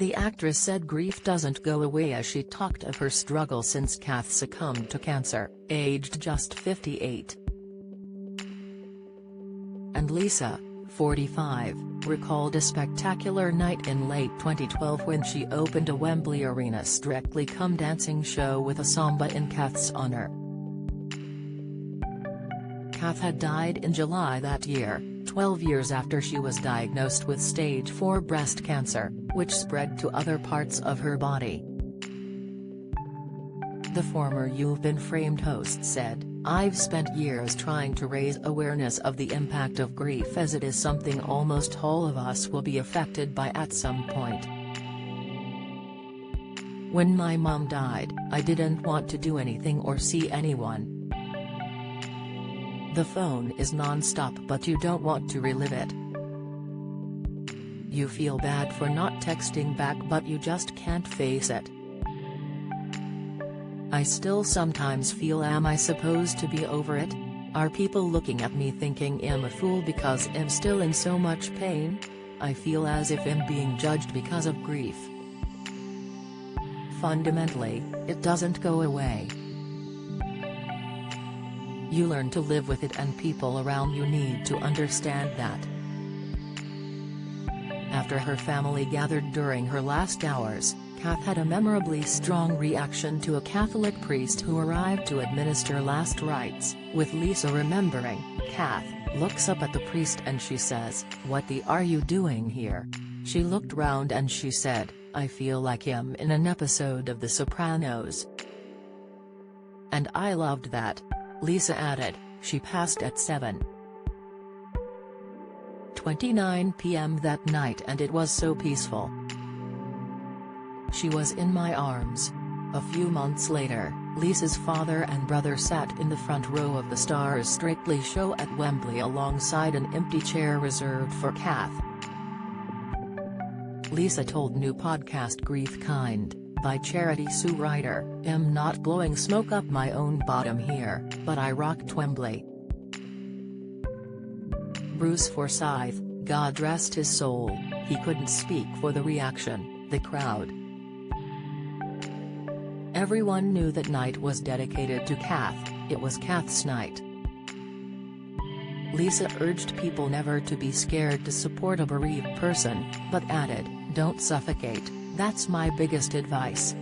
The actress said grief doesn't go away as she talked of her struggle since Kath succumbed to cancer, aged just 58. And Lisa, 45, recalled a spectacular night in late 2012 when she opened a Wembley Arena Strictly Come Dancing show with a samba in Kath's honor. Kath had died in July that year, 12 years after she was diagnosed with stage 4 breast cancer, which spread to other parts of her body. The former You've Been Framed host said, "I've spent years trying to raise awareness of the impact of grief, as it is something almost all of us will be affected by at some point. When my mom died, I didn't want to do anything or see anyone. The phone is non-stop, but you don't want to relive it. You feel bad for not texting back, but you just can't face it. I still sometimes feel, am I supposed to be over it? Are people looking at me thinking I'm a fool because I'm still in so much pain? I feel as if I'm being judged because of grief. Fundamentally, it doesn't go away. You learn to live with it, and people around you need to understand that." After her family gathered during her last hours, Kath had a memorably strong reaction to a Catholic priest who arrived to administer last rites, with Lisa remembering. Kath looks up at the priest and she says, "What the are you doing here?" She looked round and she said, "I feel like I'm in an episode of The Sopranos. And I loved that." Lisa added, "She passed at 7:29 p.m. that night and it was so peaceful. She was in my arms." A few months later, Lisa's father and brother sat in the front row of the Stars Strictly show at Wembley alongside an empty chair reserved for Kath. Lisa told new podcast Grief Kind, by Charity Sue Ryder, "I'm not blowing smoke up my own bottom here, but I rocked Wembley." Bruce Forsyth, God rest his soul, he couldn't speak for the reaction, the crowd. Everyone knew that night was dedicated to Kath, it was Kath's night. Lisa urged people never to be scared to support a bereaved person, but added, "Don't suffocate, that's my biggest advice."